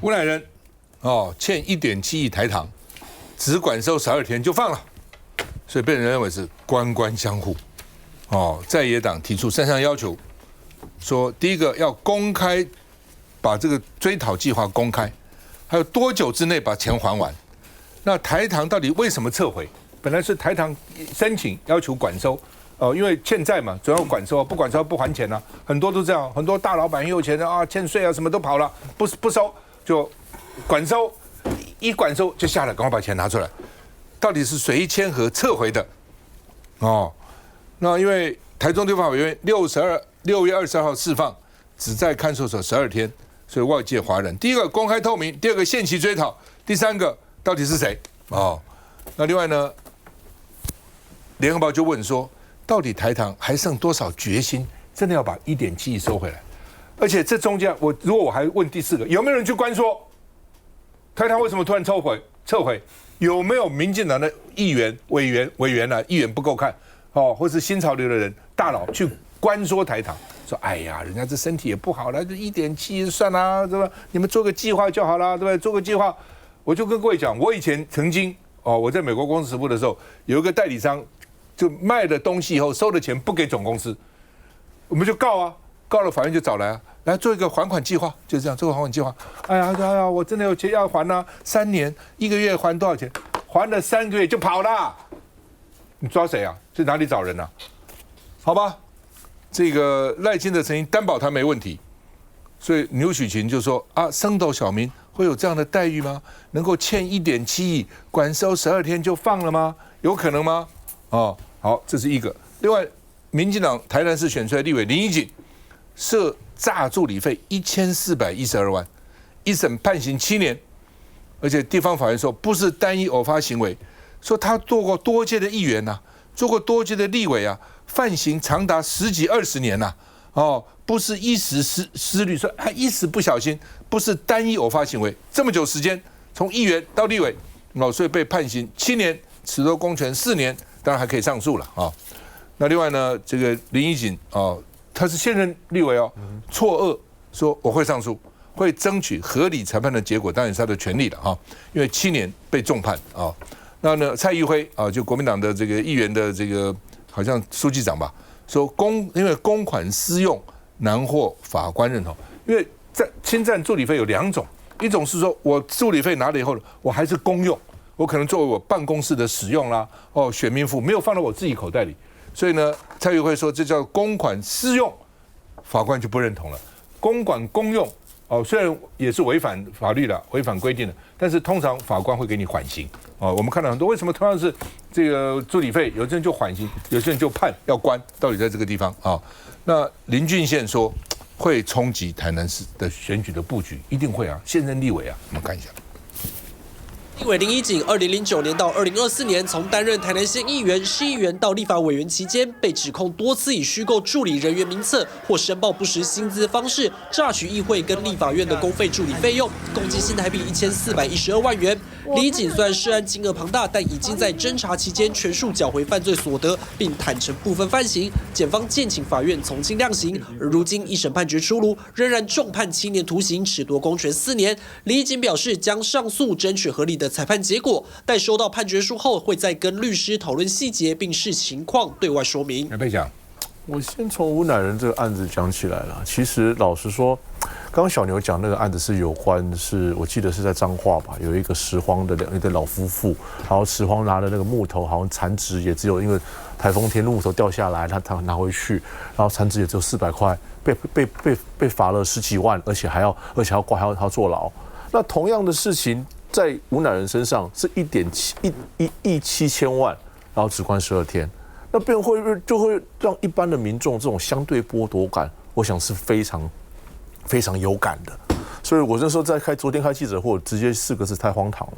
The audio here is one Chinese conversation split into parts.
吴乃仁欠1.7亿台糖，只管收12天就放了，所以被人认为是官官相护。在野党提出3项要求，说第一个要公开把这个追讨计划公开，还有多久之内把钱还完。那台糖到底为什么撤回？本来是台糖申请要求管收。因为欠债嘛，总要管收，不管收不还钱啊，很多都这样，很多大老板很有钱的啊，欠税啊，什么都跑了，不收就管收，一管收就下来，赶快把钱拿出来。到底是谁签合撤回的？那因为台中地方法院6月22号释放，只在看守所12天，所以外界哗然。第一个公开透明，第二个限期追讨，第三个到底是谁？那另外呢，联合报就问说，到底台糖还剩多少决心，真的要把1.7亿收回来？而且这中间，如果我还问第4个，有没有人去关说，台糖为什么突然撤回？有没有民进党的议员、委员啊？议员不够看，或是新潮流的人大佬去关说台糖，说哎呀，人家这身体也不好了，这1.7亿算啦，对吧？你们做个计划就好了，对不对？做个计划，我就跟各位讲，我以前曾经我在美国公司时部的时候，有一个代理商。就卖了东西以后收了钱不给总公司，我们就告啊，告了法院就找来来做一个还款计划，就这样做个还款计划。哎呀，我真的有钱要还啊，3年1个月还多少钱？还了3个月就跑了，你抓谁啊？去哪里找人啊？好吧，这个赖清德曾经担保他没问题，所以牛许勤就说啊，升斗小民会有这样的待遇吗？能够欠1.7亿，管收12天就放了吗？有可能吗？好，这是一个。另外，民进党台南市选出来立委林怡景涉诈助理费1412万，一审判刑7年，而且地方法院说不是单一偶发行为，说他做过多届的议员呐，做过多届的立委啊，犯刑长达10几20年呐，不是一时失虑，说他一时不小心，不是单一偶发行为，这么久时间，从议员到立委，所以被判刑7年，褫夺公权4年。当然还可以上诉了那另外呢，这个林怡景他是现任立委错愕说我会上诉，会争取合理裁判的结果，当然是他的权利了因为7年被重判那呢，蔡宜辉就国民党的这个议员的这个好像书记长吧，说因为公款私用难获法官认同，因为在侵占助理费有2种，一种是说我助理费拿了以后，我还是公用。我可能作为我办公室的使用啦，选民服没有放到我自己口袋里，所以呢，蔡宜辉说这叫公款私用，法官就不认同了。公款公用，虽然也是违反法律的、违反规定的，但是通常法官会给你缓刑。我们看到很多，为什么同样是这个助理费，有些人就缓刑，有些人就判要关，到底在这个地方那林俊宪说会冲击台南市的选举的布局，一定会现任立委我们看一下。立委林怡景，2009年到2024年，从担任台南县议员、市议员到立法委员期间，被指控多次以虚构助理人员名册或申报不实薪资方式，榨取议会跟立法院的公费助理费用，共计新台币1412万元。林怡景虽然涉案金额庞大，但已经在侦查期间全数缴回犯罪所得，并坦承部分犯行。检方建请法院从轻量刑，而如今一审判决出炉，仍然重判7年徒刑，褫夺公权4年。林怡景表示将上诉，争取合理的裁判结果，待收到判决书后，会再跟律师讨论细节，并视情况对外说明。来，讲，我先从吴乃仁这个案子讲起来了。其实老实说，刚刚小牛讲那个案子是有关，是我记得是在彰化吧，有一个拾荒的一对老夫妇，然后拾荒拿的那个木头，好像残值也只有因为台风天木头掉下来，他拿回去，然后残值也只有400块，被罚了10几万，而且还要挂，还要坐牢。那同样的事情在吴乃仁身上是1亿7千万，然后只关12天，那就会让一般的民众这种相对剥夺感，我想是非常非常有感的。所以我那时候昨天开记者会，直接4个字：太荒唐了。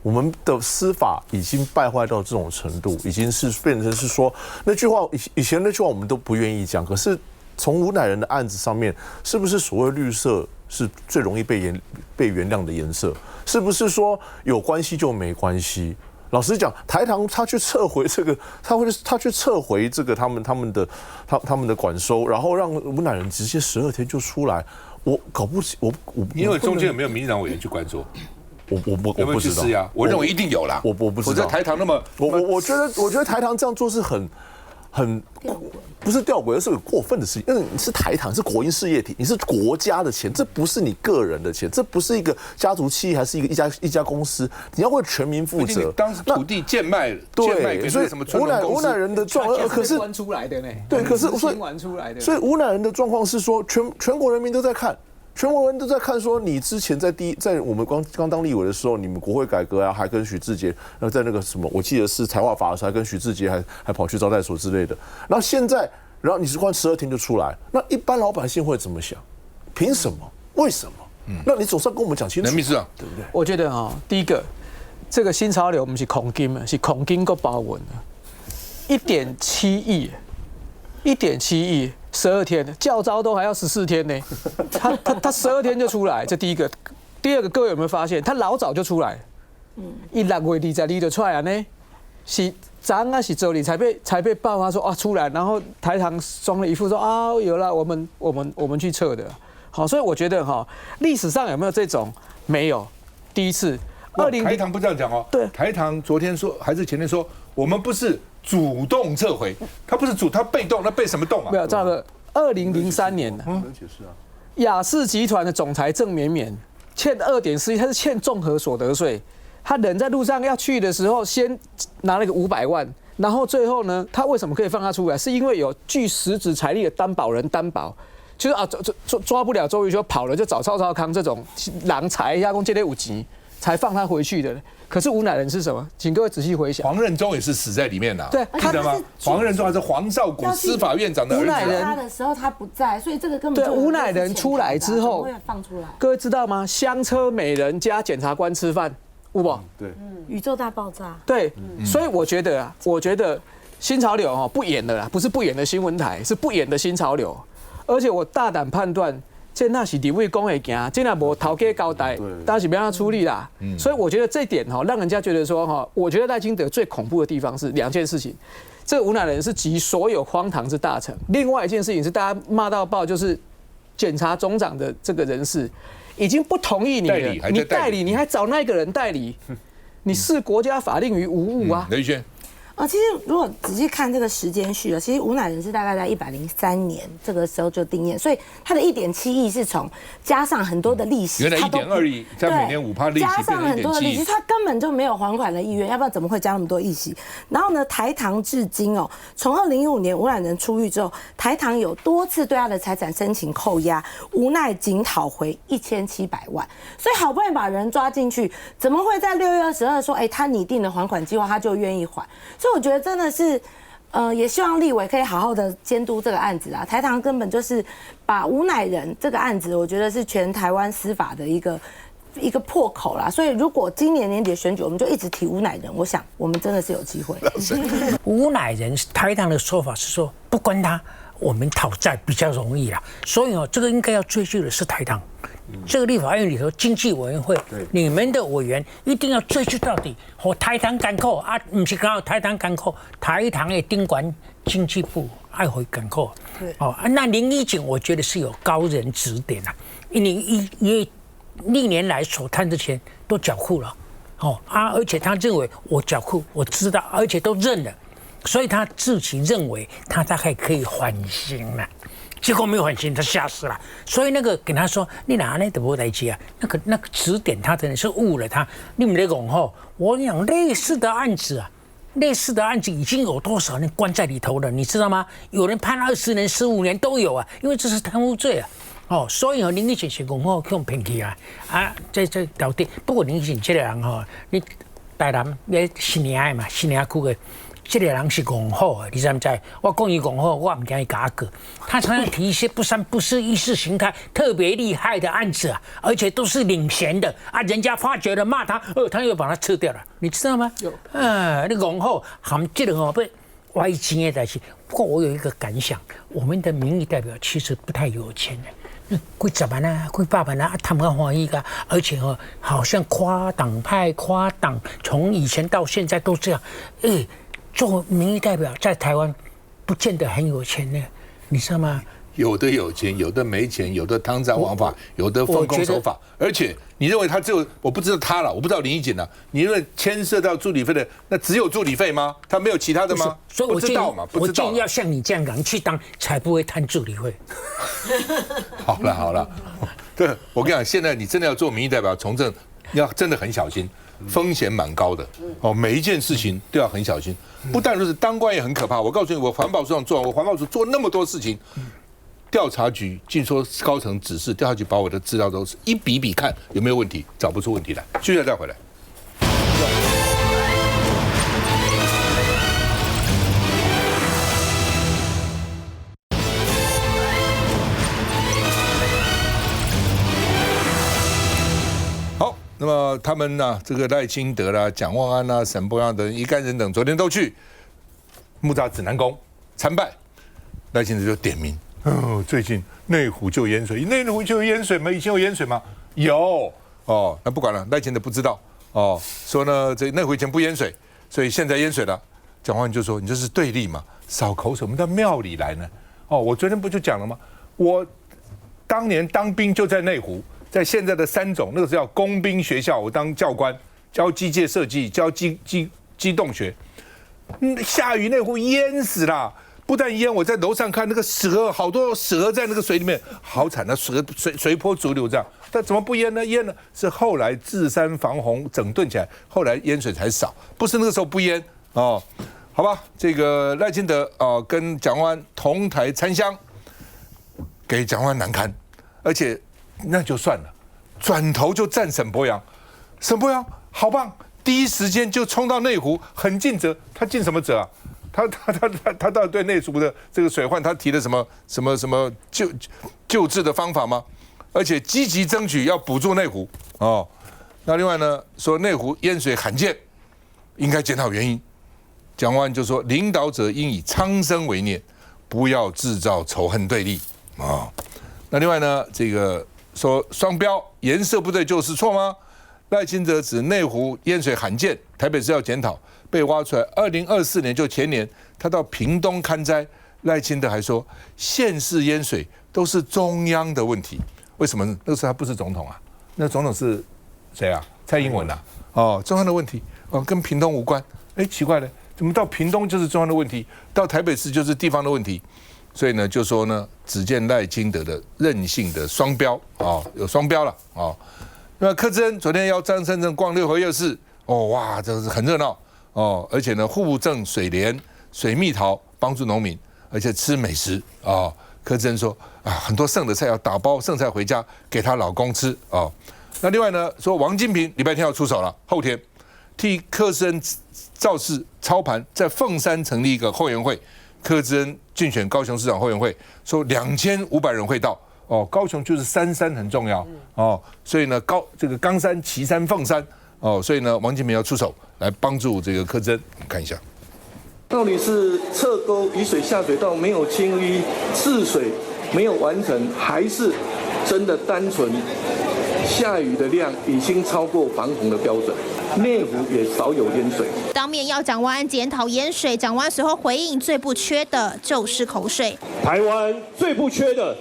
我们的司法已经败坏到这种程度，已经是变成是说那句话，以前那句话我们都不愿意讲，可是从吴乃仁的案子上面，是不是所谓绿色是最容易被原谅的颜色？是不是说有关系就没关系？老实讲，台糖他去撤回这个，他去撤回这个他们的管收，然后让吴乃仁直接12天就出来，我搞不起，我因为中间有没有民进党委员去关说？我不知道呀，我认为一定有啦。我不知道，否则台糖那么，我觉得台糖这样做是很不是吊诡，而是很过分的事情。因为你是台糖，是国营事业体，你是国家的钱，这不是你个人的钱，这不是一个家族企业，还是一家公司，你要为全民负责。当时土地贱卖给所以什么吴乃仁的状况，可是玩出来的呢？对，可是所以吴乃仁的状况是说，全国人民都在看。全国人都在看，说你之前在我们刚当立委的时候，你们国会改革啊，还跟许志杰，然后在那个什么，我记得是财化法的时候，还跟许志杰还跑去招待所之类的。然后现在，然后你是关12天就出来，那一般老百姓会怎么想？凭什么？为什么？那你总是要跟我们讲清楚，秘书长，对不对？我觉得第一个，这个新潮流不是恐金啊，是恐金够包文的，1.7亿，1.7亿。12天，教招都还要14天呢，他12天就出来，这第一个。第二个，各位有没有发现，他老早就出来了，6月22就出来呢，是昨啊是周里才被爆发说啊出来，然后台糖装了一副说啊有了，我们去测的，好，所以我觉得历史上有没有这种？没有，第一次。台糖不这样讲哦，对，台糖昨天说还是前天说，我们不是主动撤回，他不是他被动，那被什么动啊？没有，这个2003年能解释啊？雅士集团的总裁郑绵绵欠2.4亿，他是欠综合所得税。他人在路上要去的时候，先拿了个500万，然后最后呢，他为什么可以放他出来？是因为有具实质财力的担保人担保。就是抓不了周瑜修跑了，就找赵少康这种狼才加工这类5级才放他回去的。可是吴乃仁是什么？请各位仔细回想，黄任中也是死在里面的，对，记得吗？黄任中还是黄绍谷司法院长的儿子。吴乃仁他的时候他不在，所以这个根本对吴乃仁出来之后会放出来。各位知道吗？香车美人加检察官吃饭，有不？对，宇宙大爆炸。对，所以我觉得新潮流不演的啦，不是不演的新闻台，是不演的新潮流。而且我大胆判断，这那是立委讲会行，这那无头家交代，当然是不让他出力啦。所以我觉得这点让人家觉得说我觉得赖清德最恐怖的地方是2件事情。这个吴乃仁是集所有荒唐之大成。另外一件事情是大家骂到爆，就是检察总长的这个人事已经不同意你了，你代理你还找那个人代理，你视国家法令于无物啊。雷轩。其实如果仔细看这个时间序其实吴乃仁是大概在103年这个时候就定谳，所以他的1.7亿是从加上很多的利息，原来1.2亿，在每年5%利息，加上很多的利息，他根本就没有还款的意愿，要不然怎么会加那么多利息？然后呢，台糖至今从2015年吴乃仁出狱之后，台糖有多次对他的财产申请扣押，无奈仅讨回1700万，所以好不容易把人抓进去，怎么会在6月22说，他拟定了还款计划，他就愿意还？所以我觉得真的是，也希望立委可以好好的监督这个案子啊。台糖根本就是把吴乃仁这个案子，我觉得是全台湾司法的一个破口啦。所以如果今年年底的选举，我们就一直提吴乃仁，我想我们真的是有机会。吴乃仁台糖的说法是说，不关他，我们讨债比较容易啦。所以这个应该要追究的是台糖。这个立法院里头经济委员会，你们的委员一定要追究到底。台糖赶扣啊，不是刚好台糖赶扣，台糖的顶管经济部爱回赶扣。那林义景我觉得是有高人指点啊，因为历年来所贪的钱都缴库了，而且他认为我缴库我知道，而且都认了，所以他自己认为他大概可以缓刑了。结果没有缓刑，他吓死了。所以那个跟他说，你哪来的不来接啊？那个指点他真的是误了他。你们那个我讲类似的案子已经有多少人关在里头了，你知道吗？有人判20年、15年都有啊，因为这是贪污罪啊。所以林义景是讲用骗去啊，这条底。不过林义景这个人你台南你新年的嘛，新年区的。这个人是讲好的，你知不知？我讲伊讲好，我唔惊伊假个。他常常提一些不三不四、意识形态特别厉害的案子啊，而且都是领衔的啊。人家发觉了骂他，他又把他吃掉了，你知道吗？有你讲好，含这个被歪钱的代志。不过我有一个感想，我们的民意代表其实不太有钱的。几十万啊，几百万啊，他们很欢喜噶，而且好像跨党派、跨党，从以前到现在都这样。做民意代表在台湾不见得很有钱呢，你知道吗？有的有钱，有的没钱，有的贪赃枉法，有的奉公守法。而且你认为他只有，我不知道他了，我不知道林义景了。你认为牵涉到助理费的，那只有助理费吗？他没有其他的吗？所以我建议，不知道要像你这样人去当，才不会贪助理费。好了，对，我跟你讲，现在你真的要做民意代表从政，要真的很小心，风险蛮高的每一件事情都要很小心。不但如此，当官也很可怕。我告诉你，我环保署上做，我环保署做那么多事情。调查局据说高层指示，调查局把我的资料都是一笔笔看有没有问题，找不出问题来，接下来再回来。好，那么他们呢，这个赖清德啦、蒋万安啦、沈伯洋等一干人等，昨天都去木栅指南宫参拜，赖清德就点名。最近内湖就淹水，内湖就有淹水吗？以前有淹水吗？有那不管了，赖清德不知道说呢，这内湖以前不淹水，所以现在淹水了。蒋万安就说你这是对立嘛，少口水，我们到庙里来呢。我昨天不就讲了吗？我当年当兵就在内湖，在现在的三总，那个是叫工兵学校，我当教官，教机械设计，教机动学。下雨内湖淹死了。不但淹，我在楼上看那个蛇，好多蛇在那个水里面，好惨的蛇随波逐流这样。但怎么不淹呢？淹了是后来治山防洪整顿起来，后来淹水才少，不是那个时候不淹好吧？这个赖清德跟蒋万安同台参香，给蒋万安难堪，而且那就算了，转头就赞沈伯洋，沈伯洋好棒，第一时间就冲到内湖，很尽责，他尽什么责啊？他到底对内湖的这个水患，他提了什么救治的方法吗？而且积极争取要补助内湖那另外呢，说内湖淹水罕见，应该检讨原因。蒋万安就说，领导者应以苍生为念，不要制造仇恨对立那另外呢，这个说双标颜色不对就是错吗？赖清德指内湖淹水罕见，台北市要检讨。被挖出来，2024年就前年，他到屏东勘灾，赖清德还说县市淹水都是中央的问题，为什么？那个时候他不是总统啊，那总统是谁啊？蔡英文啊，中央的问题跟屏东无关，奇怪了，怎么到屏东就是中央的问题，到台北市就是地方的问题？所以呢，就说呢，只见赖清德的任性的双标有双标了那么柯志恩昨天邀张善政逛六合夜市，哇，这是很热闹。而且呢，户政水莲、水蜜桃帮助农民，而且吃美食柯志恩说很多剩的菜要打包剩菜回家给她老公吃那另外呢，说王金平礼拜天要出手了，后天替柯志恩造势操盘，在凤山成立一个后援会，柯志恩竞选高雄市长后援会，说2500人会到高雄就是三山很重要所以呢这个冈山、旗山、凤山所以呢王金平要出手来帮助这个柯志恩，看一下。到底是侧沟雨水下水道没有清淤，治水没有完成，还是真的单纯下雨的量已经超过防洪的标准？内湖也少有淹水。当面要蒋万安检讨淹水，蒋万安随后回应，最不缺的就是口水。台湾最不缺的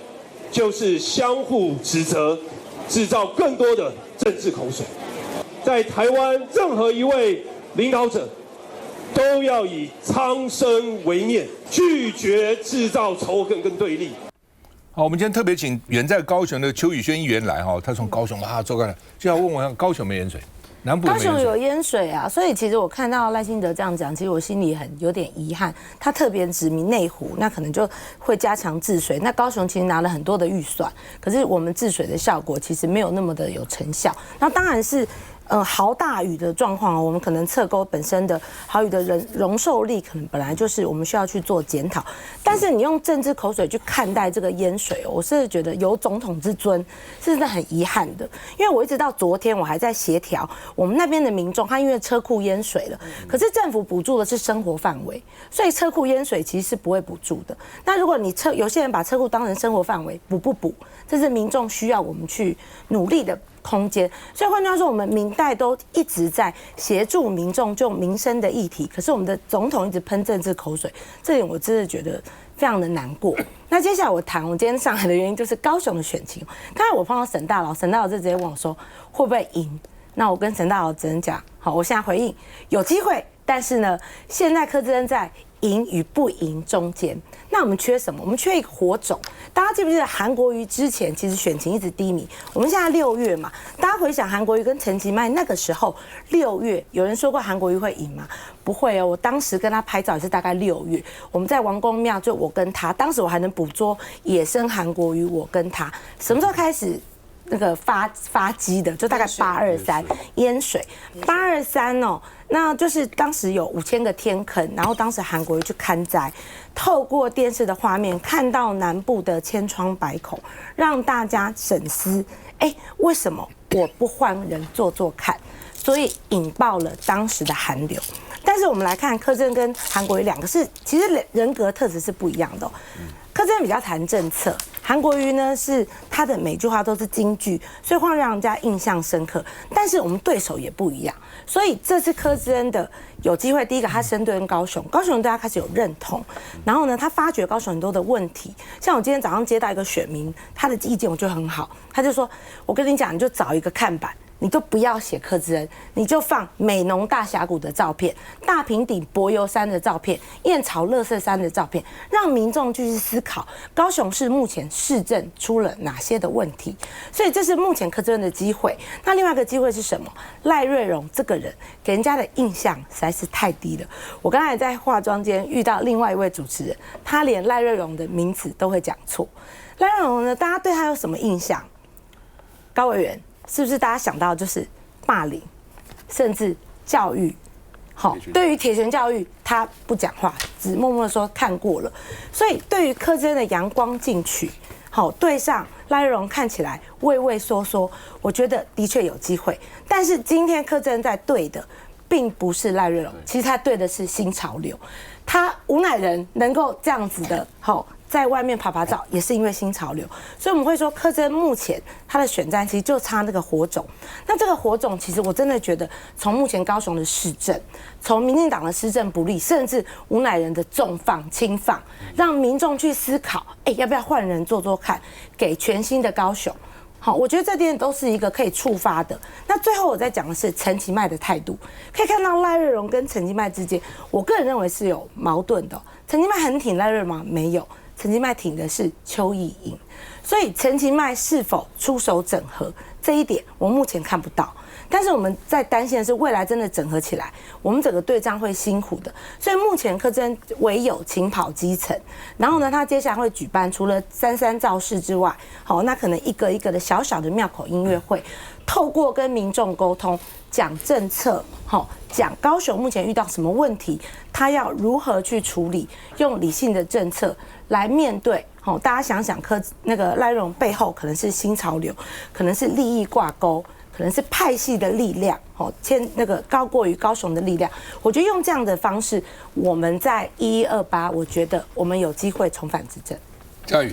就是相互指责，制造更多的政治口水。在台湾，任何一位领导者都要以苍生为念，拒绝制造仇恨跟对立。好，我们今天特别请远在高雄的邱宇轩议员来他从高雄坐过来，就要问我高雄没淹水，南部高雄有淹水啊，所以其实我看到赖清德这样讲，其实我心里有点遗憾。他特别指明内湖，那可能就会加强治水。那高雄其实拿了很多的预算，可是我们治水的效果其实没有那么的有成效。那当然是豪大雨的状况，我们可能侧沟本身的豪雨的容受力，可能本来就是我们需要去做检讨。但是你用政治口水去看待这个淹水，我是觉得有总统之尊，是真的很遗憾的。因为我一直到昨天，我还在协调我们那边的民众，他因为车库淹水了，可是政府补助的是生活范围，所以车库淹水其实是不会补助的。那如果你有些人把车库当成生活范围，补不补，这是民众需要我们去努力的空间。所以换句话说，我们民代都一直在协助民众就民生的议题，可是我们的总统一直喷政治口水，这点我真的觉得非常的难过。那接下来我谈我今天上来的原因，就是高雄的选情。刚才我碰到沈大佬，沈大佬就直接问我说会不会赢？那我跟沈大佬只能讲，好，我现在回应有机会，但是呢，现在柯志恩在赢与不赢中间。那我们缺什么？我们缺一个火种。大家记不记得韩国瑜之前其实选情一直低迷？我们现在6月嘛，大家回想韩国瑜跟陈其迈那个时候6月，有人说过韩国瑜会赢吗？不会哦，我当时跟他拍照也是大概6月，我们在王公庙，就我跟他，当时我还能捕捉野生韩国瑜，我跟他什么时候开始？那个发机的就大概823淹水，823哦，那就是当时有5000个天坑，然后当时韩国瑜去勘灾，透过电视的画面看到南部的千疮百孔，让大家审思，为什么我不换人做做看？所以引爆了当时的韩流。但是我们来看柯志恩跟韩国瑜两个其实人格特质是不一样的哦。柯志恩比较谈政策，韩国瑜呢是他的每句话都是金句，所以会让人家印象深刻。但是我们对手也不一样，所以这次柯志恩的有机会，第一个他深蹲高雄，高雄人对他开始有认同，然后呢，他发觉高雄很多的问题。像我今天早上接到一个选民，他的意见我觉得很好，他就说：“我跟你讲，你就找一个看板。”你就不要写柯志恩，你就放美浓大峡谷的照片、大平顶柏油山的照片、燕巢垃圾山的照片，让民众去思考高雄市目前市政出了哪些的问题。所以这是目前柯志恩的机会。那另外一个机会是什么？赖瑞荣这个人给人家的印象实在是太低了。我刚才在化妆间遇到另外一位主持人，他连赖瑞荣的名字都会讲错。赖瑞荣呢，大家对他有什么印象？高委员。是不是大家想到就是霸凌，甚至教育？好，对于铁拳教育，他不讲话，只默默的说看过了。所以对于柯志恩的阳光进取，好对上赖瑞荣看起来畏畏缩缩，我觉得的确有机会。但是今天柯志恩在对的，并不是赖瑞荣，其实他对的是新潮流。他吴乃仁能够这样子的，好。在外面拍照也是因为新潮流，所以我们会说柯志恩目前他的选战其实就差那个火种。那这个火种其实我真的觉得，从目前高雄的市政，从民进党的施政不力，甚至吴乃仁的重放轻放，让民众去思考，要不要换人做做看，给全新的高雄。好，我觉得这点都是一个可以触发的。那最后我在讲的是陈其迈的态度，可以看到赖瑞荣跟陈其迈之间，我个人认为是有矛盾的。陈其迈很挺赖瑞荣吗？没有。陈其迈挺的是邱意莹，所以陈其迈是否出手整合这一点，我目前看不到。但是我们在担心的是，未来真的整合起来，我们整个对战会辛苦的。所以目前柯志恩唯有勤跑基层，然后呢，他接下来会举办除了33造势之外，好，那可能一个一个的小小的庙口音乐会，透过跟民众沟通，讲政策，好，讲高雄目前遇到什么问题，他要如何去处理，用理性的政策来面对。好，大家想想，那个赖瑞荣背后可能是新潮流，可能是利益挂钩，可能是派系的力量，那个高过于高雄的力量。我觉得用这样的方式，我们在1128，我觉得我们有机会重返执政。嘉宇。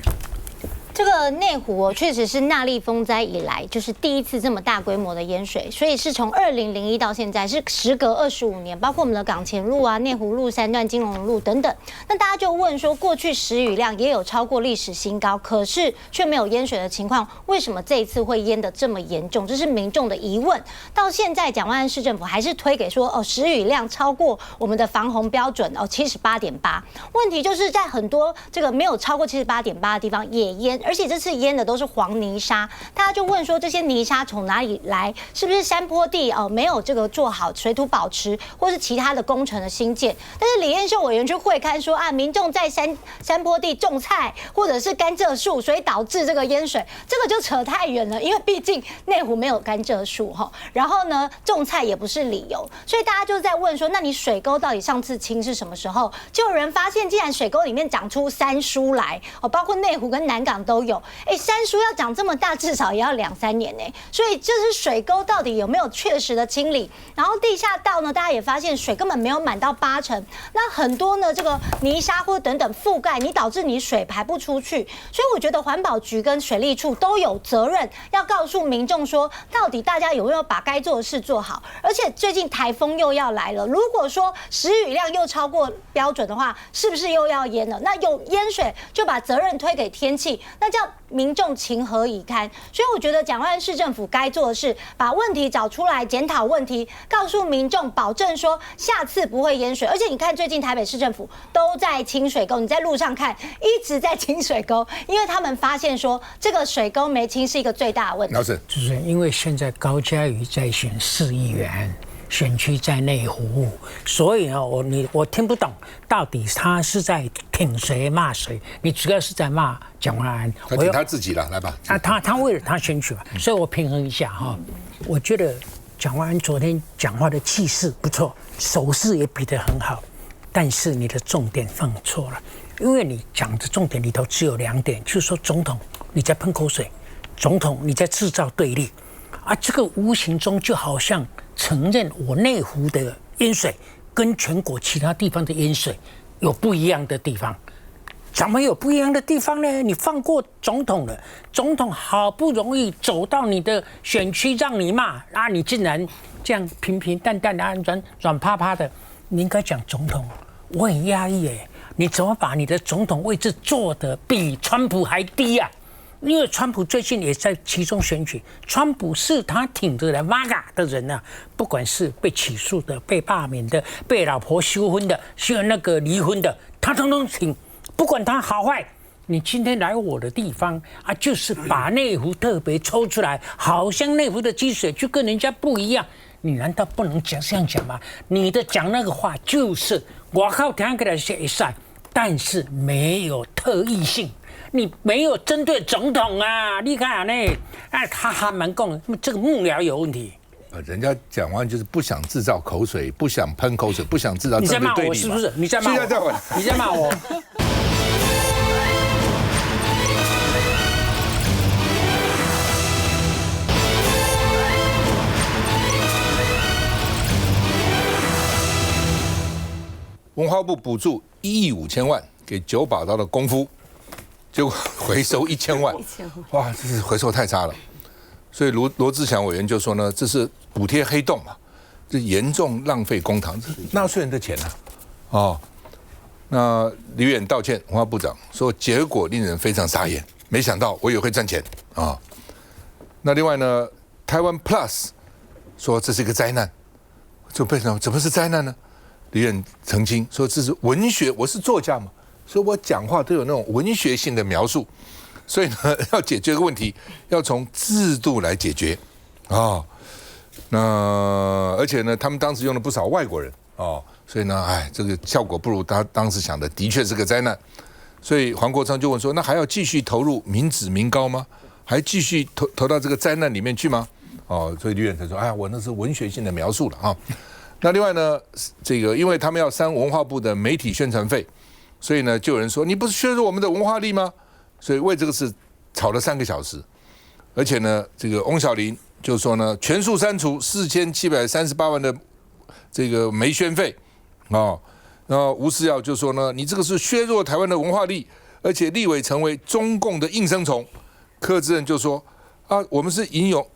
这个内湖确实是纳莉风灾以来就是第一次这么大规模的淹水，所以是从2001到现在是时隔25年，包括我们的港前路啊、内湖路、3段金龙路等等。那大家就问说，过去时雨量也有超过历史新高，可是却没有淹水的情况，为什么这一次会淹得这么严重？这是民众的疑问。到现在，蒋万安市政府还是推给说时雨量超过我们的防洪标准78.8。问题就是在很多这个没有超过78.8的地方也淹。淹，而且这次淹的都是黄泥沙，大家就问说这些泥沙从哪里来？是不是山坡地没有这个做好水土保持，或是其他的工程的兴建？但是李彦秀委员去会勘说啊，民众在山坡地种菜或者是甘蔗树，所以导致这个淹水，这个就扯太远了，因为毕竟内湖没有甘蔗树哈，然后呢种菜也不是理由，所以大家就在问说，那你水沟到底上次清是什么时候？就有人发现，竟然水沟里面长出山书来包括内湖跟南港都有。山书要长这么大，至少也要2-3年呢。所以这是水沟到底有没有确实的清理？然后地下道呢，大家也发现水根本没有满到80%，那很多呢这个泥沙或等等覆盖，你导致你水排不出去。所以我觉得环保局跟水利处都有责任要告诉民众说，到底大家有没有把该做的事做好？而且最近台风又要来了，如果说时雨量又超过标准的话，是不是又要淹了？那有淹水就把责任推给天气，那叫民众情何以堪？所以我觉得蒋万安市政府该做的是把问题找出来，检讨问题，告诉民众，保证说下次不会淹水。而且你看最近台北市政府都在清水沟，你在路上看一直在清水沟，因为他们发现说这个水沟没清是一个最大的问题。老师，就是因为现在高嘉瑜在选4亿元。选区在内湖，所以我听不懂到底他是在挺谁骂谁，你主要是在骂蒋万安。他挺他自己了，来吧。他为了他选举嘛，所以我平衡一下哈。我觉得蒋万安昨天讲话的气势不错，手势也比得很好，但是你的重点放错了，因为你讲的重点里头只有2点，就是说总统你在喷口水，总统你在制造对立，这个无形中就好像承认我内湖的淹水跟全国其他地方的淹水有不一样的地方。怎么有不一样的地方呢？你放过总统了，总统好不容易走到你的选区让你骂，你竟然这样平平淡淡的、软趴趴的，你应该讲总统，我很压抑耶，你怎么把你的总统位置做得比川普还低啊？因为川普最近也在其中选举，川普是他挺着的 MAGA 的人啊，不管是被起诉的、被罢免的、被老婆休婚的、离婚的，他通通挺，不管他好坏。你今天来我的地方就是把内湖特别抽出来，好像内湖的积水就跟人家不一样，你难道不能这样讲吗？你的讲那个话就是我靠听起来是会使，但是没有特异性。你没有针对总统啊！你看呢？他还蛮讲这个幕僚有问题。人家讲完就是不想制造口水，不想喷口水，不想制造。你在骂我是不是？你在骂我？你在骂我？文化部补助1亿5千万给9把刀的功夫。结果回收1000万，哇，这是回收太差了，所以罗志祥委员就说呢，这是补贴黑洞嘛，这严重浪费公帑，这是纳税人的钱啊，那李远道歉，文化部长说结果令人非常傻眼，没想到我也会赚钱啊。那另外呢，台湾 Plus 说这是一个灾难，就变成怎么是灾难呢？李远澄清说这是文学，我是作家嘛。所以我讲话都有那种文学性的描述，所以呢，要解决这个问题，要从制度来解决那而且呢，他们当时用了不少外国人所以呢，这个效果不如他当时想的，的确是个灾难。所以黄国昌就问说，那还要继续投入民脂民膏吗？还继续投到这个灾难里面去吗？所以李远才说，我那是文学性的描述了那另外呢，这个因为他们要删文化部的媒体宣传费。所以呢，就有人说你不是削弱我们的文化力吗？所以为这个事吵了3个小时，而且呢，这个翁小玲就说呢，全数删除4738万的这个媒宣费然后吴思耀就说呢，你这个是削弱台湾的文化力，而且立委成为中共的应声虫。柯志恩就说我们是引用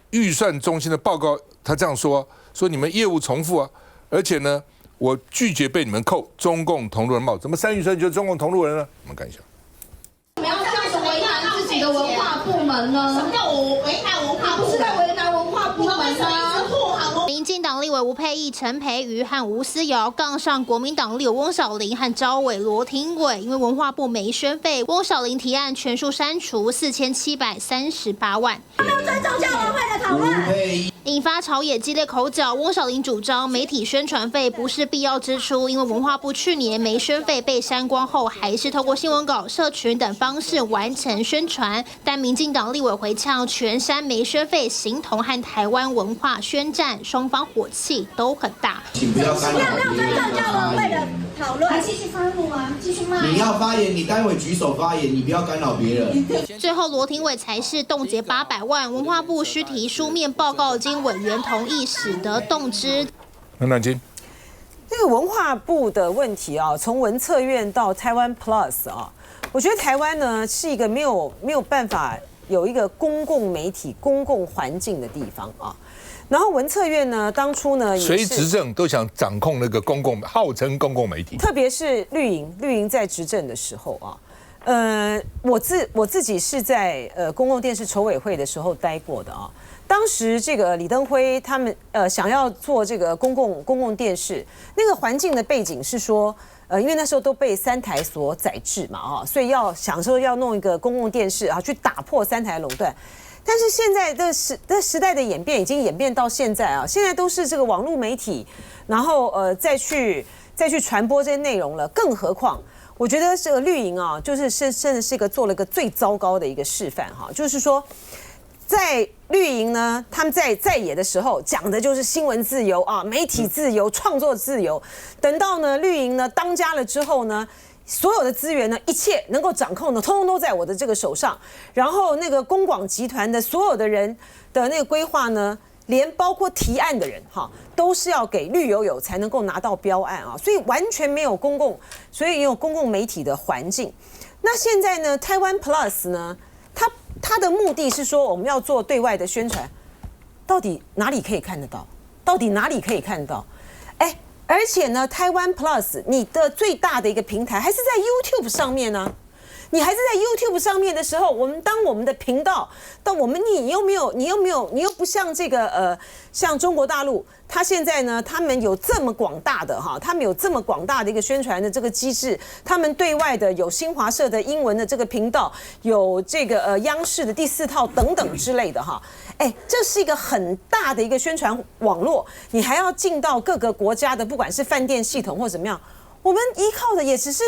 预算中心的报告，他这样说你们业务重复而且呢。我拒绝被你们扣中共同路人帽，怎么删预算就是中共同路人呢？我们看一下。我们要这样子为难自己的文化部门呢？什么叫我为难文化部门？不是在为难文化部门吗？民进党立委委吴沛忆、陈培瑜和吴思瑶杠上国民党立委翁小玲和招委罗廷伟，因为文化部没宣费，翁小玲提案全数删除4738万。没有尊重教委会的讨论，引发朝野激烈口角。翁小玲主张媒体宣传费不是必要支出，因为文化部去年没宣费被删光后，还是透过新闻稿、社群等方式完成宣传。但民进党立委回呛全删没宣费，形同和台湾文化宣战，双方火气都很大。请不要干扰别人的教委会的讨论，还继续发怒啊，继续骂。你要发言，你待会举手发言，你不要干扰别人。最后罗廷伟才是冻结800万，文化部需提书面报告，经委员同意，使得动之。南京，这个文化部的问题啊，从文策院到台湾 Plus 啊，我觉得台湾呢是一个没有办法有一个公共媒体、公共环境的地方啊。然后文策院呢，当初呢也是谁执政都想掌控那个号称公共媒体，特别是绿营在执政的时候啊。我自己是在公共电视筹委会的时候待过的啊。当时这个李登辉他们想要做这个公共电视，那个环境的背景是说，因为那时候都被3台所宰制嘛啊，所以想说要弄一个公共电视啊，去打破3台垄断。但是现在的时代的演变已经演变到现在啊，现在都是这个网络媒体，然后再去传播这些内容了，更何况。我觉得这个绿营啊，就是甚至是做了一个最糟糕的一个示范哈，就是说，在绿营呢，他们在野的时候讲的就是新闻自由啊、媒体自由、创作自由，等到呢绿营呢当家了之后呢，所有的资源呢，一切能够掌控的，通通都在我的这个手上，然后那个公广集团的所有的人的那个规划呢。连包括提案的人哈，都是要给绿油才能够拿到标案啊，所以完全没有所以也有公共媒体的环境。那现在呢，台湾 Plus 呢，它的目的是说我们要做对外的宣传，到底哪里可以看得到？到底哪里可以看到？而且呢，台湾 Plus 你的最大的一个平台还是在 YouTube 上面呢。你还是在 YouTube 上面的时候，我们的频道，但你又不像这个像中国大陆，它现在呢，他们有这么广大的一个宣传的这个机制，他们对外的有新华社的英文的这个频道，有这个央视的第4套等等之类的哈，这是一个很大的一个宣传网络，你还要进到各个国家的，不管是饭店系统或怎么样，我们依靠的也只是。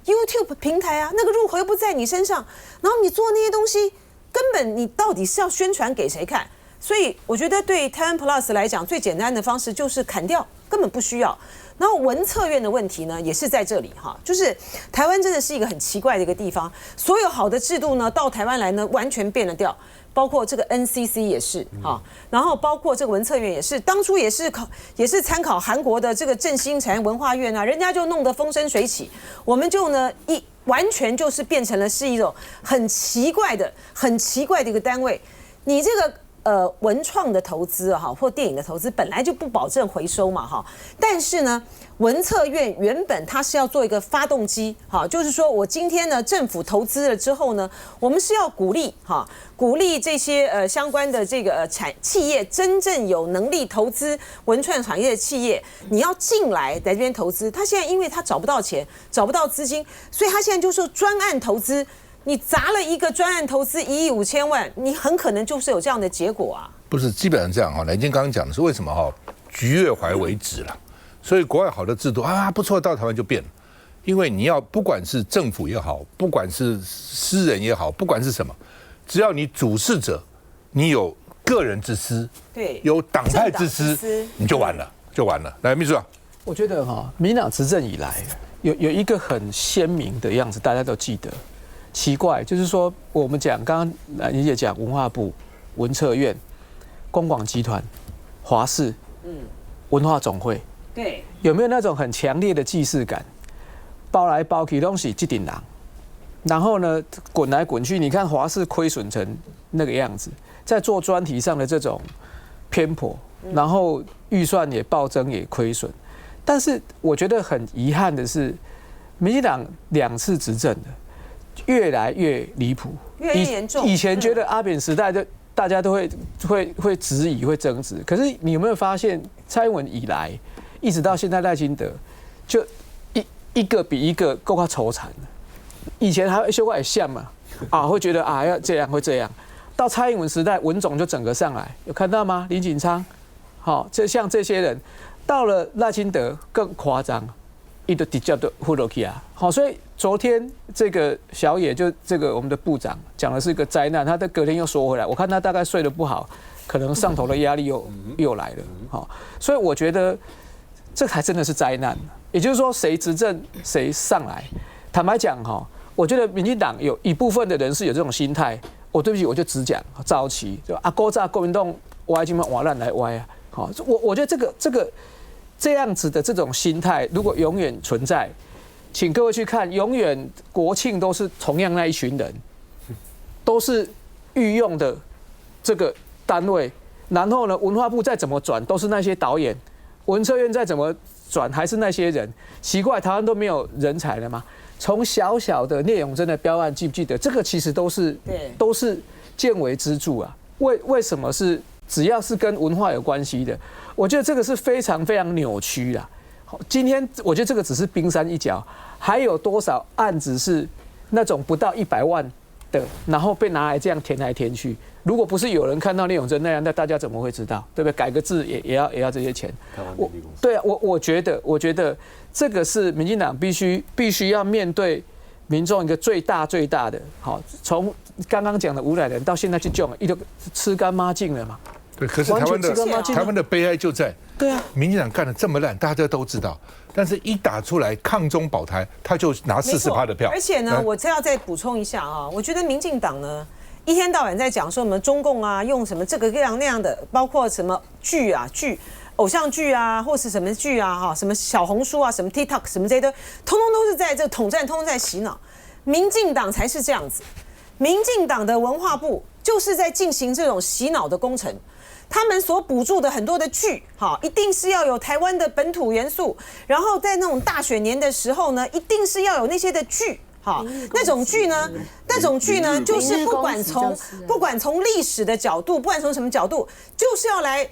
YouTube 平台啊，那个入口又不在你身上，然后你做那些东西，根本你到底是要宣传给谁看？所以我觉得对台湾 Plus 来讲，最简单的方式就是砍掉，根本不需要。然后文策院的问题呢，也是在这里哈，就是台湾真的是一个很奇怪的一个地方，所有好的制度呢，到台湾来呢，完全变了调。包括这个 NCC 也是啊，然后包括这个文策院也是，当初也是参考韩国的这个振兴产业文化院啊，人家就弄得风生水起，我们就呢完全就是变成了是一种很奇怪的一个单位，你这个文创的投资哈，或电影的投资本来就不保证回收嘛哈，但是呢。文策院原本它是要做一个发动机，哈，就是说我今天呢政府投资了之后呢，我们是要鼓励这些相关的这个企业真正有能力投资文创产业的企业，你要进来在这边投资。他现在因为他找不到钱，找不到资金，所以他现在就是专案投资。你砸了一个专案投资1亿5千万，你很可能就是有这样的结果啊。不是，基本上这样哈。南京刚刚讲的是为什么哈，局越怀为止了。所以国外好的制度啊不错，到台湾就变了，因为你要不管是政府也好，不管是私人也好，不管是什么，只要你主事者，你有个人之私，对，有党派之私，你就完了，来，秘书长，我觉得民党执政以来有一个很鲜明的样子，大家都记得。奇怪，就是说我们讲刚刚你也讲文化部、文策院、公广集团、华视、文化总会。对，有没有那种很强烈的既视感？包来包去都是这顶人，然后呢滚来滚去，你看华视亏损成那个样子，在做专题上的这种偏颇，然后预算也暴增也亏损，但是我觉得很遗憾的是，民进党2次执政的越来越离谱，越来越严重。以前觉得阿扁时代大家都会质疑、会争执。可是你有没有发现，蔡英文以来，一直到现在赖清德，就一个比一个够他愁惨。以前还修改像嘛，会觉得要这样会这样。到蔡英文时代，文总就整个上来，有看到吗？林锦昌，像这些人，到了赖清德更夸张，一个比较的呼罗基啊。所以昨天这个小野就这个我们的部长讲的是一个灾难，他的隔天又说回来，我看他大概睡得不好，可能上头的压力又来了。所以我觉得这才真的是灾难。也就是说，谁执政谁上来。坦白讲我觉得民进党有一部分的人是有这种心态。对不起，我就只讲早期就古早国民党歪今晚瓦烂来歪啊。我觉得这样子的这种心态，如果永远存在，请各位去看，永远国庆都是同样那一群人，都是御用的这个单位。然后呢，文化部再怎么转，都是那些导演；文策院再怎么转，还是那些人。奇怪，台湾都没有人才了吗？从小小的聂永真的标案，记不记得？这个其实都是见微知著啊。为什么是只要是跟文化有关系的？我觉得这个是非常非常扭曲啦。今天我觉得这个只是冰山一角，还有多少案子是那种不到100万的，然后被拿来这样填来填去？如果不是有人看到聂永真那样，那大家怎么会知道？对不对？改个字也要这些钱。对啊，我觉得这个是民进党必须要面对民众一个最大的。从刚刚讲的吴乃仁到现在去救，一个吃干抹净了嘛。对，可是台湾的悲哀就在，对啊，民进党干得这么烂，大家都知道，但是一打出来抗中保台，他就拿40%的票。而且呢，我要再补充一下我觉得民进党呢，一天到晚在讲说我们中共用什么这个样那样的，包括什么剧偶像剧或是什么剧什么小红书什么 TikTok 什么这些通通都是在这个统战，通通在洗脑。民进党才是这样子，民进党的文化部就是在进行这种洗脑的工程。他们所补助的很多的剧，一定是要有台湾的本土元素，然后在那种大选年的时候呢，一定是要有那些的剧，那种剧呢，就是不管从历史的角度，不管从什么角度，就是要来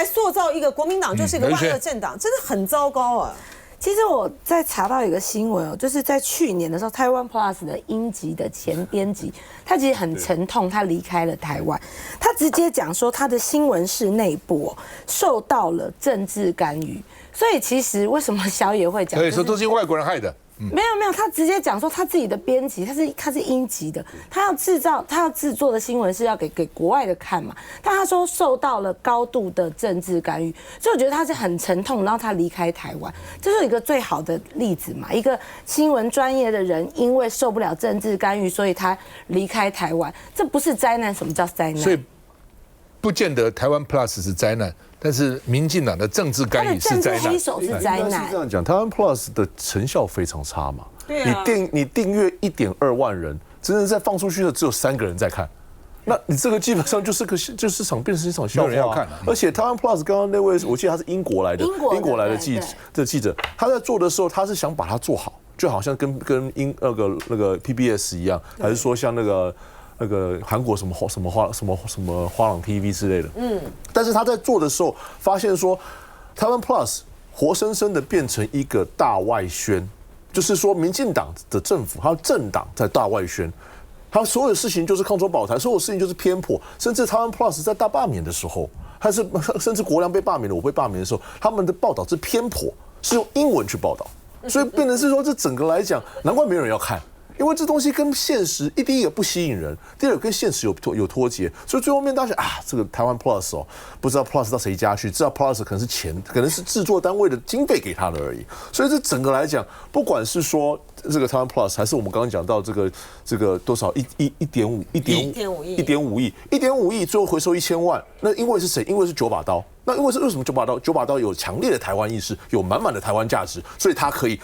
塑造一个国民党就是一个万恶政党，真的很糟糕啊。其实我在查到一个新闻就是在去年的时候，台湾 Plus 的英籍的前编辑，他其实很沉痛，他离开了台湾，他直接讲说他的新闻室内部受到了政治干预，所以其实为什么小野会讲，可以说都是外国人害的。没有，他直接讲说他自己的编辑，他是英籍的，他要制作的新闻是要给国外的看嘛，但他说受到了高度的政治干预，所以我觉得他是很沉痛，然后他离开台湾，这是一个最好的例子嘛，一个新闻专业的人因为受不了政治干预，所以他离开台湾，这不是灾难，什么叫灾难？所以不见得台湾 Plus 是灾难。但是民进党的政治干预是灾难，黑手是灾难。这样讲，台湾 Plus 的成效非常差嘛。对啊，你订阅1.2万人，真正在放出去的只有3个人在看，那你这个基本上就是市场变成一场笑话。而且台湾 Plus 刚刚那位，我记得他是英国来的记者，他在做的时候，他是想把它做好，就好像跟那个 PBS 一样，还是说像那个韩国什么花朗 TV 之类的，但是他在做的时候发现说，台湾 Plus 活生生的变成一个大外宣，就是说民进党的政府，还有政党在大外宣，他所有事情就是抗中保台，所有事情就是偏颇，甚至台湾 Plus 在大罢免的时候，还是甚至国良被罢免了，我被罢免的时候，他们的报道是偏颇，是用英文去报道，所以变成是说这整个来讲，难怪没有人要看。因为这东西跟现实，第一个不吸引人，第二个跟现实有脱节，所以最后面大家想这个台湾 Plus 不知道 Plus 到谁家去，知道 Plus 可能是钱，可能是制作单位的经费给他的而已。所以这整个来讲，不管是说这个台湾 Plus， 还是我们刚刚讲到这个多少1.5亿，最后回收1000万，那因为是谁？因为是9把刀。那因为什么9把刀有强烈的台湾意识，有满满的台湾价值，所以他可以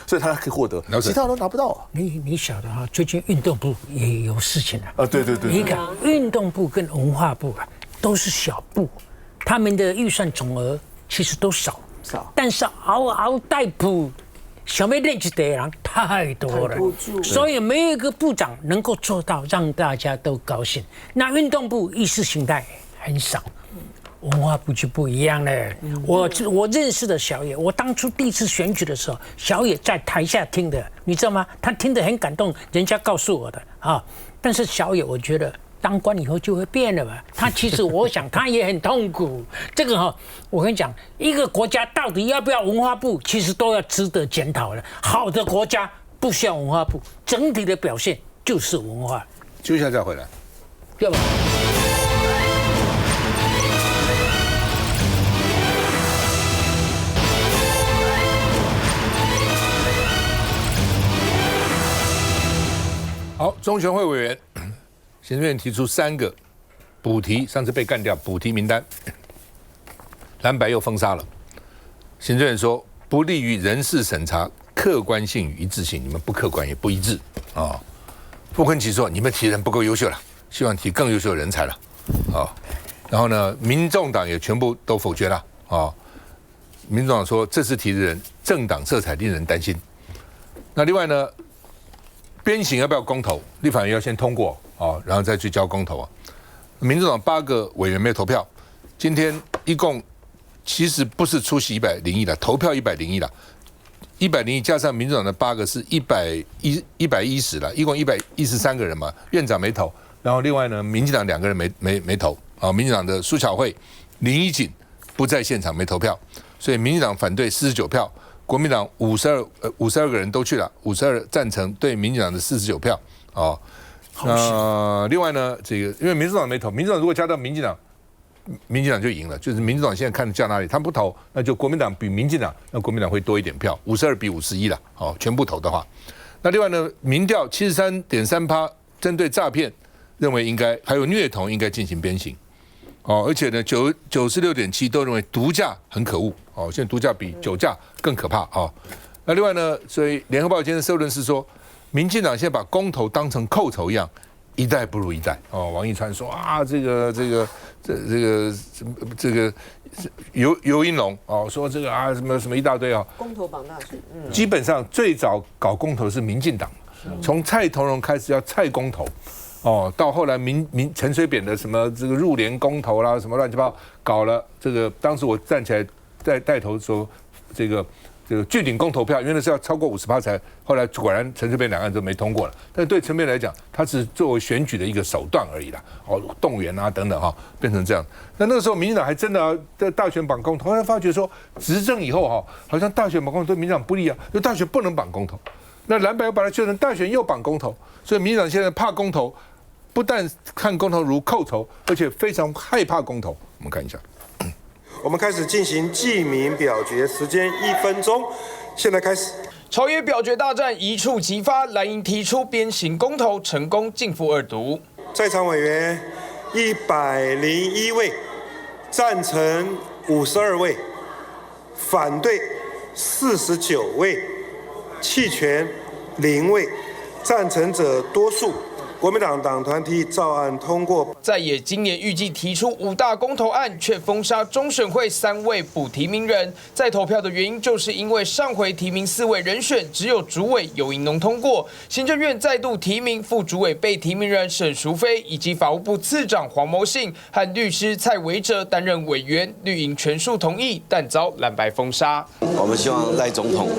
获得，其他人都拿不到啊。你晓得最近运动部也有事情了对。你看运动部跟文化部都是小部，他们的预算总额其实都少，但是嗷嗷待哺，小妹练习的人太多了，所以没有一个部长能够做到让大家都高兴。那运动部意识形态很少。文化部就不一样了。我认识的小野，我当初第一次选举的时候，小野在台下听的，你知道吗？他听得很感动，人家告诉我的啊。但是小野，我觉得当官以后就会变了嘛。他其实我想他也很痛苦。这个哈，我跟你讲，一个国家到底要不要文化部，其实都要值得检讨的。好的国家不需要文化部，整体的表现就是文化。休息一下再回来，要不。好，中选会委员行政院提出3个补提，上次被干掉补提名单，蓝白又封杀了。行政院说不利于人事审查客观性与一致性，你们不客观也不一致啊。傅昆萁说你们提人不够优秀了，希望提更优秀的人才了啊。然后呢，民众党也全部都否决了啊。民众党说这次提的人政党色彩令人担心。那另外呢？编行要不要公投？立法院要先通过啊，然后再去交公投啊。民主党8个委员没有投票，今天一共其实不是出席101了，投票101了，101加上民主党的8个是110了，一共113个人嘛。院长没投，然后另外呢，民进党2个人没投啊。民进党的苏巧慧、林怡瑾不在现场没投票，所以民进党反对49票。国民党52个人都去了，52赞成，对民进党的49票哦。另外呢，这个因为民主党没投，民主党如果加到民进党就赢了，就是民主党现在看加哪里，他不投，那就国民党比民进党，那国民党会多一点票，52比51了，哦，全部投的话。那另外呢，民调73.3%针对诈骗，认为应该还有虐童应该进行鞭刑。哦，而且呢，96.7%都认为毒驾很可恶哦，现在毒驾比酒驾更可怕哦。那另外呢，所以联合报今天的社论是说，民进党现在把公投当成寇仇一样，一代不如一代哦。王一川说啊，这个尤英龙哦，说这个啊什么一大堆啊，公投绑大选，基本上最早搞公投是民进党，从蔡同荣开始要蔡公投。哦，到后来陈水扁的什么这个入联公投啦，什么乱七八糟搞了这个，当时我站起来带头说这个巨顶公投票，因为那是要超过50%才，后来果然陈水扁两岸都没通过了。但是对陈水扁来讲，他是作为选举的一个手段而已啦，哦，动员啊等等哈，变成这样。那个时候民进党还真的在大选绑公投，后来发觉说执政以后哈，好像大选绑公投对民进党不利啊，就大选不能绑公投。那蓝白又把它修成大选又绑公投，所以民进党现在怕公投。不但看公投如寇仇，而且非常害怕公投。我们看一下，我们开始进行记名表决，时间1分钟，现在开始。朝野表决大战一触即发，蓝营提出鞭刑公投，成功逕付2读。在场委员101位，赞成52位，反对49位，弃权0位，赞成者多数。国民党党团体照案通过。在野今年预计提出5大公投案，却封杀中选会3位补提名人。在投票的原因，就是因为上回提名4位人选，只有主委尤盈农通过。行政院再度提名副主委被提名人沈淑妃，以及法务部次长黄谋信和律师蔡维哲担任委员，绿营全数同意，但遭蓝白封杀。我们希望赖总统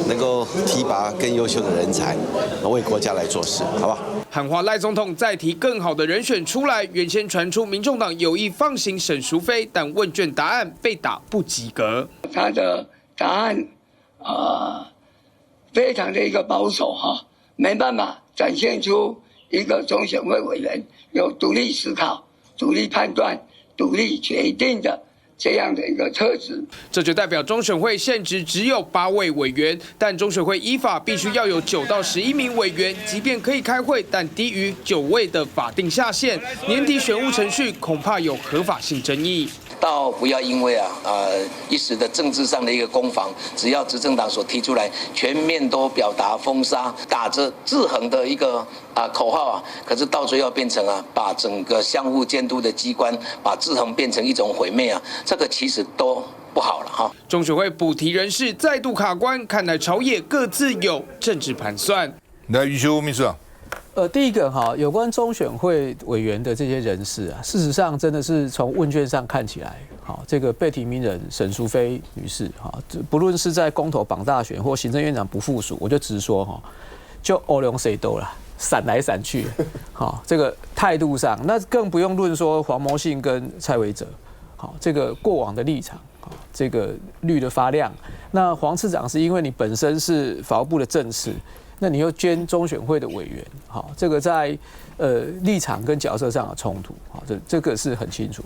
能够提拔更优秀的人才，为国家来做事，好不好？喊话赖总统再提更好的人选出来。原先传出民众党有意放行沈淑妃，但问卷答案被打不及格。他的答案非常的一个保守哈，没办法展现出一个中选会委员有独立思考、独立判断、独立决定的这样的一个特质。这就代表中选会现职只有8位委员，但中选会依法必须要有9到11名委员，即便可以开会，但低于9位的法定下限。年底选务程序恐怕有合法性争议。倒不要因为一时的政治上的一个攻防，只要执政党所提出来，全面都表达封杀，打着制衡的一个口号可是到最后变成把整个相互监督的机关把制衡变成一种毁灭这个其实都不好了哈。中选会补提人事再度卡关，看来朝野各自有政治盘算。来，余修秘书长。第一个哈，有关中选会委员的这些人士啊，事实上真的是从问卷上看起来，好，这个被提名人沈淑妃女士，哈，不论是在公投绑大选或行政院长不附属，我就直说哈，就欧龙谁都啦，闪来闪去，好，这个态度上，那更不用论说黄谋信跟蔡维哲，好，这个过往的立场，好，这个绿的发亮。那黄次长是因为你本身是法务部的正式。那你又兼中选会的委员，好，这个在立场跟角色上的冲突，好，这个是很清楚。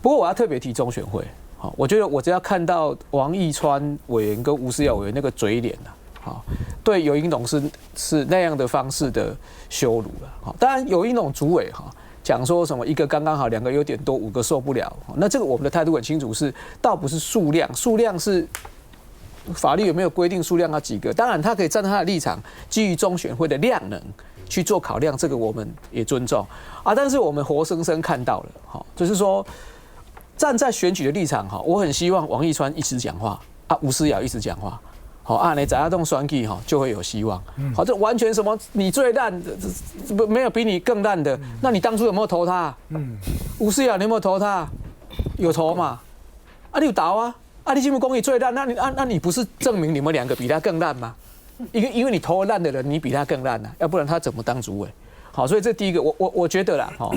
不过我要特别提中选会，好，我觉得我只要看到王义川委员跟吴思瑶委员那个嘴脸啊，好，对游盈隆是那样的方式的羞辱了，好，当然游盈隆主委哈讲说什么一个刚刚好，两个有点多，五个受不了，那这个我们的态度很清楚，是倒不是数量，数量是。法律有没有规定数量要几个？当然，他可以站在他的立场，基于中选会的量能去做考量，这个我们也尊重啊。但是我们活生生看到了，好，就是说站在选举的立场，哈，我很希望王义川一直讲话啊，吴思瑶一直讲话，好啊，你在阿动选举哈就会有希望。好，这完全什么你最烂，没有比你更烂的。那你当初有没有投他？吴思瑶你有没有投他？有投嘛？啊，你有投啊？啊，你这么公益最烂，那你不是证明你们两个比他更烂吗？因为你投烂的人，你比他更烂啊，要不然他怎么当主委？好，所以这第一个，我觉得啦，好，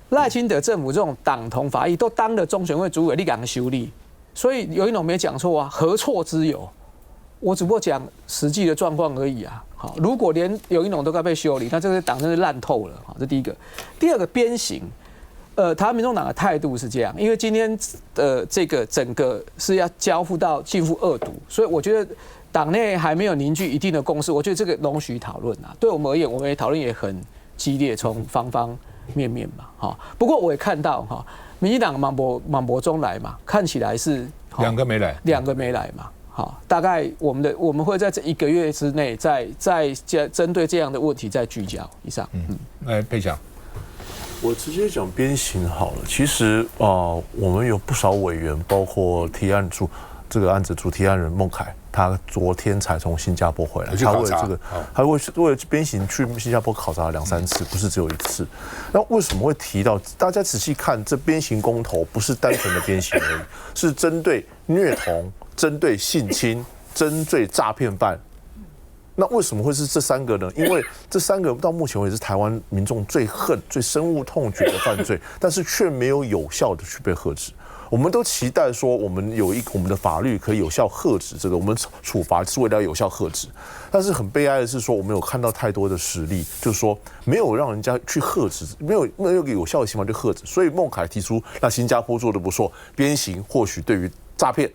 赖清德政府这种党同伐异，都当了中选会主委，你敢修理？所以有一种没讲错啊，何错之有？我只不过讲实际的状况而已啊。好，如果连有一种都该被修理，那这个党真是烂透了。好，这第一个。第二个鞭刑。台湾民众党的态度是这样，因为今天这个整个是要交付到进入二读，所以我觉得党内还没有凝聚一定的共识，我觉得这个容许讨论啊。对我们而言，我们也讨论也很激烈，从方方面面嘛，哈。不过我也看到哈，民进党马博中来嘛，看起来是两个没来嘛，好，大概我们会在这1个月之内，再针对这样的问题再聚焦以上。来佩强。我直接讲鞭刑好了。其实我们有不少委员，包括提案这个案子主提案人孟凯，他昨天才从新加坡回来，他为了这个，他为了鞭刑去新加坡考察了2、3次，不是只有1次。那为什么会提到？大家仔细看，这鞭刑公投不是单纯的鞭刑而已，是针对虐童、针对性侵、针对诈骗犯。那为什么会是这3个呢？因为这3个到目前为止是台湾民众最恨、最深恶痛绝的犯罪，但是却没有有效的去被遏制。我们都期待说，我们的法律可以有效遏制这个，我们处罚是为了要有效遏制。但是很悲哀的是说，我们有看到太多的实例，就是说没有让人家去遏制，没有一个有效的刑法去遏制。所以孟凯提出，那新加坡做的不错，鞭刑或许对于诈骗、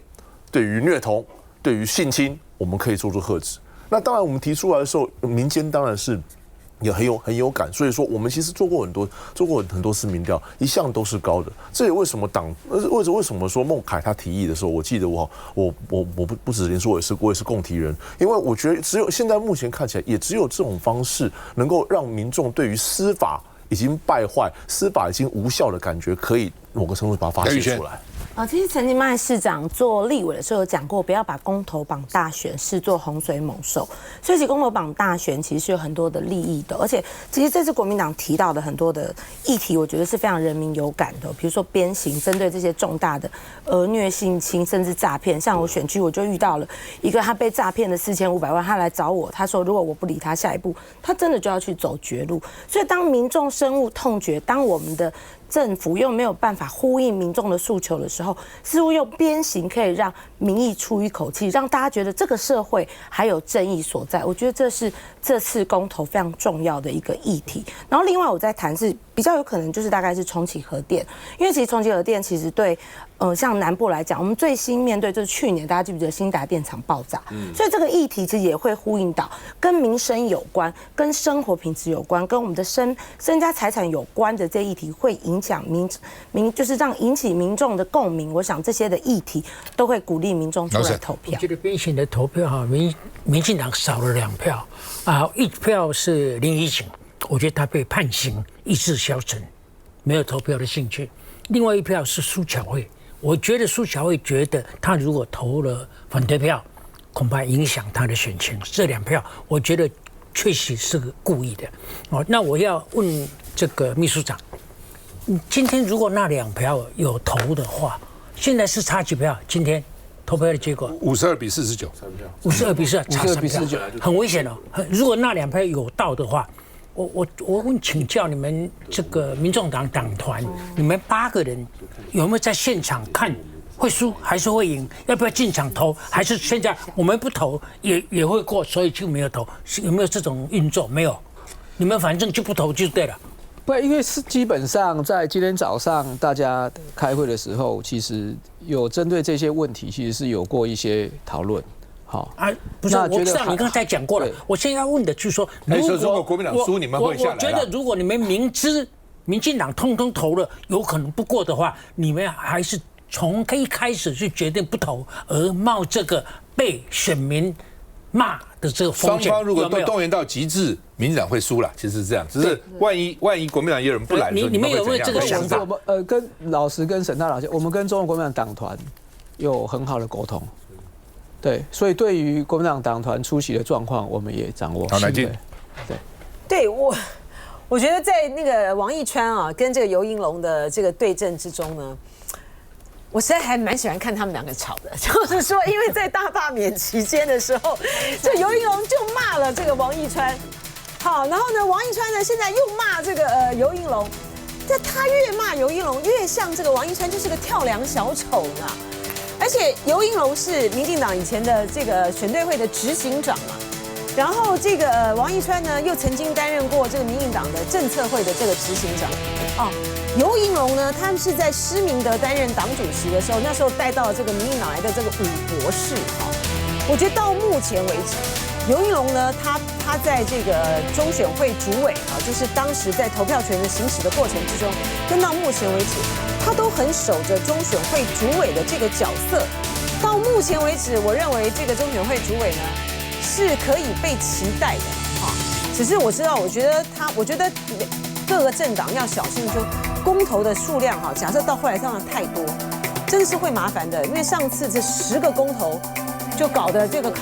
对于虐童、对于性侵，我们可以做出遏制。那当然，我们提出来的时候，民间当然是也很有感，所以说我们其实做过很多次民调，一向都是高的。这也为什么为什么说孟凯他提议的时候，我记得我不止连说我也是共提人，因为我觉得只有现在目前看起来，也只有这种方式能够让民众对于司法已经败坏、司法已经无效的感觉，可以某个程度把它发泄出来。其实陈其迈市长做立委的时候有讲过，不要把公投绑大选视作洪水猛兽。所以，其实公投绑大选其实是有很多的利益的，而且其实这次国民党提到的很多的议题，我觉得是非常人民有感的。比如说鞭刑，针对这些重大的儿虐、性侵，甚至诈骗。像我选区，我就遇到了一个他被诈骗的4500万，他来找我，他说如果我不理他，下一步他真的就要去走绝路。所以，当民众深恶痛绝，当我们的政府又没有办法呼应民众的诉求的时候，似乎用鞭刑可以让民意出一口气，让大家觉得这个社会还有正义所在。我觉得这是这次公投非常重要的一个议题。然后另外我在谈是比较有可能就是大概是重启核电，因为其实重启核电其实对像南部来讲，我们最新面对就是去年大家记不记得新达电厂爆炸，所以这个议题其实也会呼应到跟民生有关、跟生活品质有关、跟我们的身家财产有关的这议题，会影响就是让引起民众的共鸣。我想这些的议题都会鼓励民众出来投票。我觉得鞭刑的投票哈，民进党少了2票啊，1票是林怡景，我觉得他被判刑，意志消沉，没有投票的兴趣。另外1票是苏巧慧，我觉得苏巧慧觉得他如果投了反对票，恐怕影响他的选情。这2票，我觉得确实是个故意的。哦，那我要问这个秘书长，今天如果那2票有投的话，现在是差几票？今天投票的结果52比49， 52比4，差3票，很危险哦。如果那2票有到的话，我问请教你们这个民众党党团，你们8个人有没有在现场看会输还是会赢？要不要进场投？还是现在我们不投也会过，所以就没有投？有没有这种运作？没有，你们反正就不投就对了。不，因为是基本上在今天早上大家开会的时候，其实有针对这些问题，其实是有过一些讨论。好啊，不是，我知道你刚才讲过了。我现在要问的就是说，如果国民党输，你们会下来了。我觉得如果你们明知民进党通通投了，有可能不过的话，你们还是从一开始就决定不投，而冒这个被选民骂的这个风险。双方如果都动员到极致，民进党会输了。其实是这样，只是万一国民党也有人不来的时候，你们有没有这个想法？我们跟沈大老师，我们跟中国国民党党团有很好的沟通。对，所以对于国民党党团出席的状况，我们也掌握。好，来进。对我觉得在那个王义川啊跟这个游盈隆的这个对阵之中呢，我实在还蛮喜欢看他们2个吵的，就是说，因为在大罢免期间的时候，这游盈隆就骂了这个王义川，好，然后呢，王义川呢现在又骂这个游盈隆，这他越骂游盈隆，越像这个王义川就是个跳梁小丑呢。而且游盈隆是民进党以前的这个选对会的执行长嘛，然后这个王义川呢又曾经担任过这个民进党的政策会的这个执行长。哦，游盈隆呢，他们是在施明德担任党主席的时候，那时候带到这个民进党来的这个武博士。哈，我觉得到目前为止，游盈隆呢，他在这个中选会主委啊，就是当时在投票权的行使的过程之中，跟到目前为止，他都很守着中选会主委的这个角色。到目前为止，我认为这个中选会主委呢是可以被期待的啊。只是我知道，我觉得各个政党要小心，就公投的数量哈，假设到后来上的太多，真的是会麻烦的，因为上次这10个公投就搞得这个。